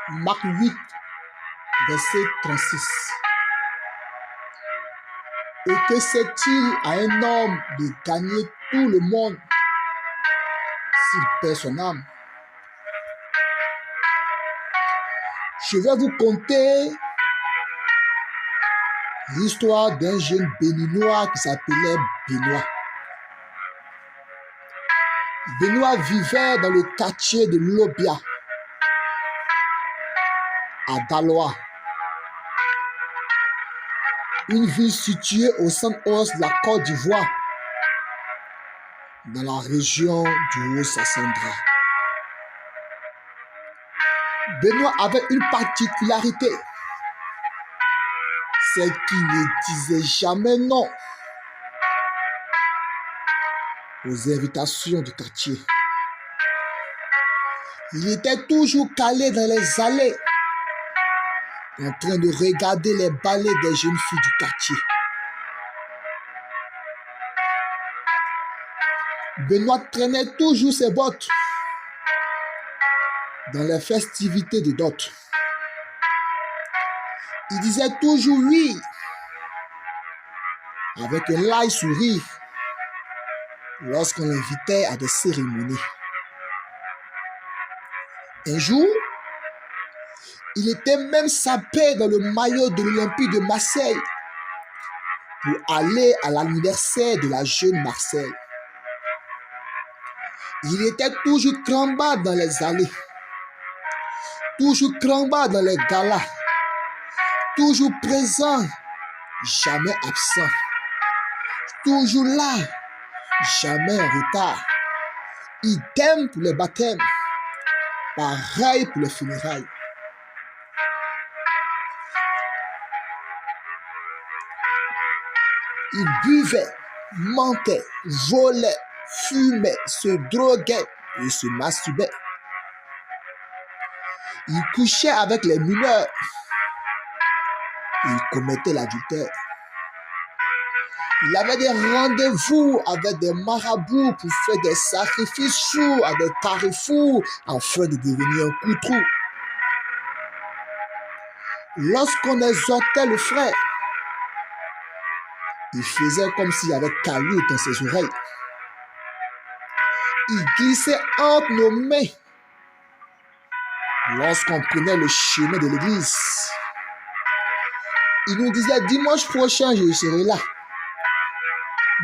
Marc 8, verset 36. Et que sert-il à un homme de gagner tout le monde s'il perd son âme? Je vais vous conter l'histoire d'un jeune béninois qui s'appelait Benoît. Benoît vivait dans le quartier de Lobia, à Daloa, une ville située au centre-ouest de la Côte d'Ivoire, dans la région du Haut-Sassandra. Benoît avait une particularité, c'est qu'il ne disait jamais non aux invitations du quartier. Il était toujours calé dans les allées, en train de regarder les ballets des jeunes filles du quartier. Benoît traînait toujours ses bottes dans les festivités de dot. Il disait toujours oui, avec un light sourire, lorsqu'on l'invitait à des cérémonies. Un jour, il était même sapé dans le maillot de l'Olympique de Marseille pour aller à l'anniversaire de la jeune Marseille. Il était toujours crambard dans les allées, toujours crambard dans les galas, toujours présent, jamais absent, toujours là, jamais en retard. Idem pour les baptêmes, pareil pour les funérailles. Il buvait, mentait, volait, fumait, se droguait et se masturbait. Il couchait avec les mineurs. Il commettait l'adultère. Il avait des rendez-vous avec des marabouts pour faire des sacrifices fous à des carrefours afin de devenir un coutrou. Lorsqu'on exhortait le frère, il faisait comme s'il y avait caillou dans ses oreilles. Il glissait entre nos mains lorsqu'on prenait le chemin de l'église. Il nous disait, dimanche prochain, je serai là.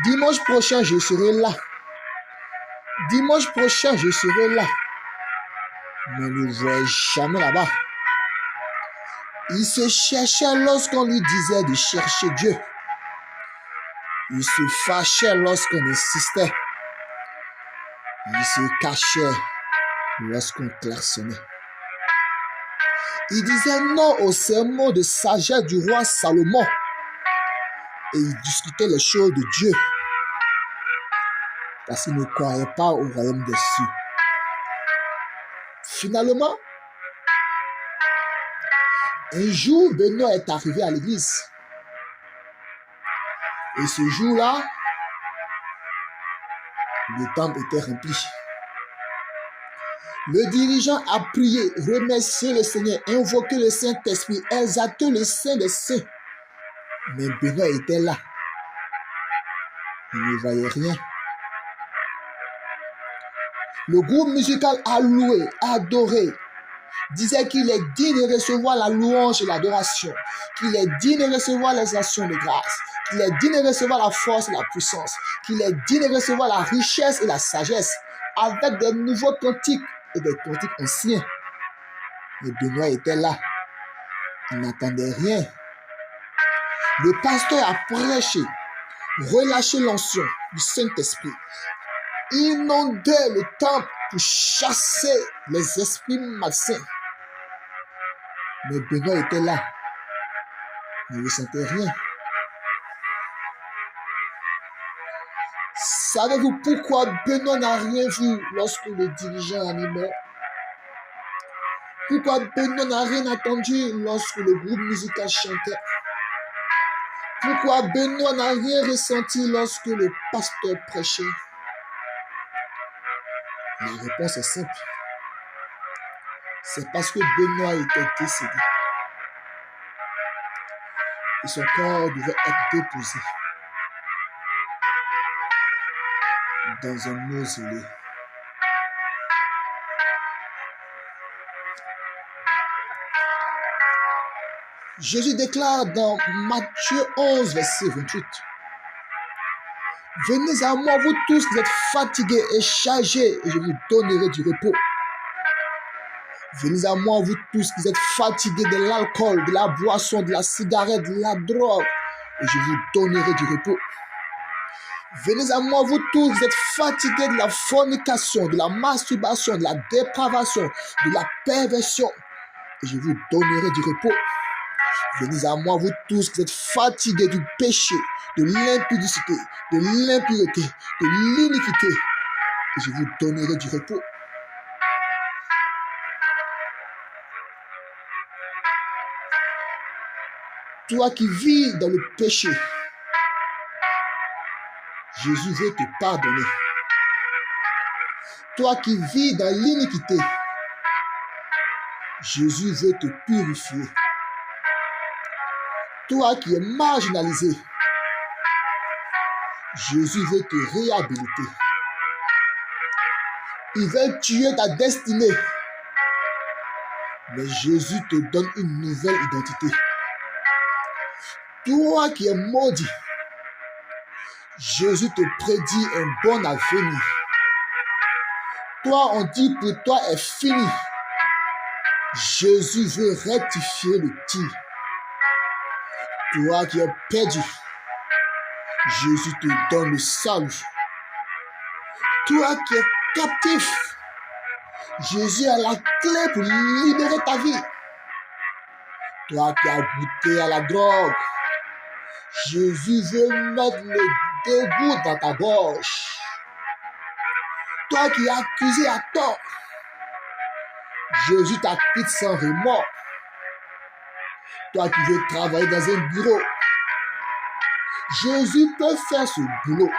Dimanche prochain, je serai là. Dimanche prochain, je serai là. Mais on ne le voyait jamais là-bas. Il se cherchait lorsqu'on lui disait de chercher Dieu. Il se fâchait lorsqu'on insistait. Il se cachait lorsqu'on klaxonnait. Il disait non au sermon de sagesse du roi Salomon. Et il discutait les choses de Dieu. Parce qu'il ne croyait pas au royaume des cieux. Finalement, un jour, Benoît est arrivé à l'église. Et ce jour-là, le temple était rempli. Le dirigeant a prié, remercié le Seigneur, invoqué le Saint-Esprit, exalté le Saint des Saints. Mais Benoît était là. Il ne voyait rien. Le groupe musical a loué, adoré, disait qu'il est digne de recevoir la louange et l'adoration, qu'il est digne de recevoir les actions de grâce, qu'il est digne de recevoir la force et la puissance, qu'il est digne de recevoir la richesse et la sagesse, avec des nouveaux cantiques et des cantiques anciens. Et Benoît était là. Il n'attendait rien. Le pasteur a prêché, relâché l'onction du Saint-Esprit, inondé le temple pour chasser les esprits malsains. Mais Benoît était là. Il ne ressentait rien. Savez-vous pourquoi Benoît n'a rien vu lorsque le dirigeant animait? Pourquoi Benoît n'a rien entendu lorsque le groupe musical chantait? Pourquoi Benoît n'a rien ressenti lorsque le pasteur prêchait? La réponse est simple. c'est parce que Benoît était décédé. Et son corps devait être déposé dans un mausolée. Jésus déclare dans Matthieu 11, verset 28. Venez à moi, vous tous qui êtes fatigués et chargés, et je vous donnerai du repos. Venez à moi, vous tous qui êtes fatigués de l'alcool, de la boisson, de la cigarette, de la drogue, et je vous donnerai du repos. Venez à moi, vous tous qui êtes fatigués de la fornication, de la masturbation, de la dépravation, de la perversion, et je vous donnerai du repos. Venez à moi, vous tous qui êtes fatigués du péché, de l'impudicité, de l'impureté, de l'iniquité, et je vous donnerai du repos. Toi qui vis dans le péché, Jésus veut te pardonner. Toi qui vis dans l'iniquité, Jésus veut te purifier. Toi qui es marginalisé, Jésus veut te réhabiliter. Il veut tuer ta destinée, mais Jésus te donne une nouvelle identité. Toi qui es maudit, Jésus te prédit un bon avenir. Toi, on dit pour toi est fini. Jésus veut rectifier le tir. Toi qui es perdu, Jésus te donne le salut. Toi qui es captif, Jésus a la clé pour libérer ta vie. Toi qui as goûté à la drogue, Jésus veut mettre le dégoût dans ta gorge. Toi qui es accusé à tort, Jésus t'acquitte sans remords. Toi qui veux travailler dans un bureau, Jésus peut faire ce boulot.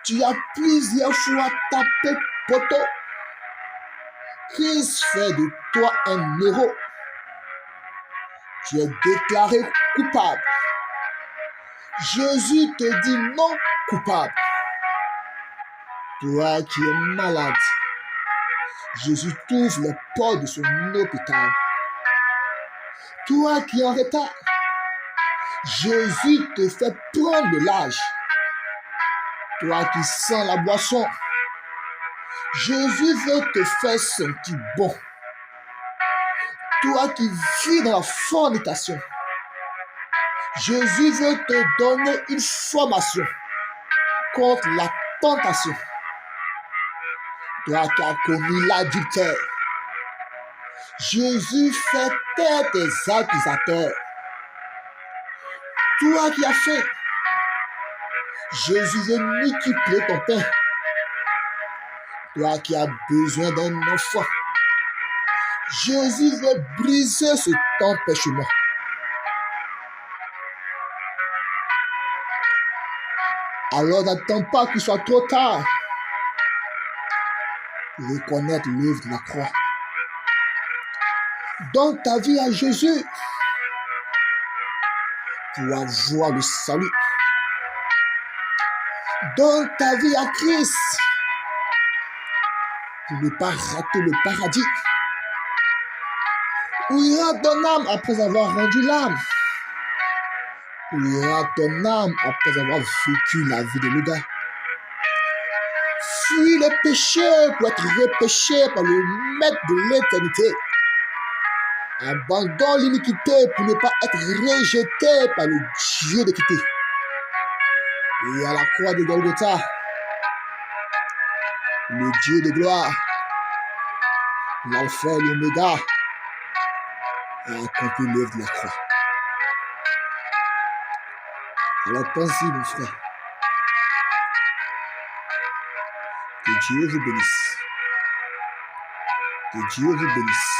Tu as plusieurs fois tapé poteau. Christ fait de toi un héros. Tu es déclaré coupable. Jésus te dit non coupable. Toi qui es malade, Jésus t'ouvre les portes de son hôpital. Toi qui es en retard, Jésus te fait prendre le large. Toi qui sens la boisson, Jésus veut te faire sentir bon. Toi qui vis dans la fornication, Jésus veut te donner une formation contre la tentation. Toi qui as commis l'adultère, Jésus fait taire tes accusateurs. Toi qui as faim, Jésus veut multiplier ton pain. Toi qui as besoin d'un enfant, Jésus veut briser ce empêchement. Alors n'attends pas qu'il soit trop tard pour reconnaître l'œuvre de la croix. Donne ta vie à Jésus pour avoir le salut. Donne ta vie à Christ pour ne pas rater le paradis. Où ira ton âme après avoir rendu l'âme? Où ira ton âme après avoir vécu la vie de l'Ouga? Fuis le péché pour être repêché par le maître de l'éternité. Abandonne l'iniquité pour ne pas être rejeté par le Dieu d'équité. Et à la croix de Golgotha, le Dieu de gloire, l'alpha et l'oméga, a accompli l'œuvre de la croix. Alors pensez, mon frère, que Dieu vous bénisse. Que Dieu vous bénisse.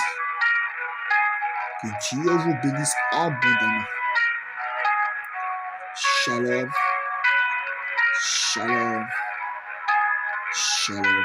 Que Dieu vous bénisse abondamment. Shalom. Shalom. Shalom.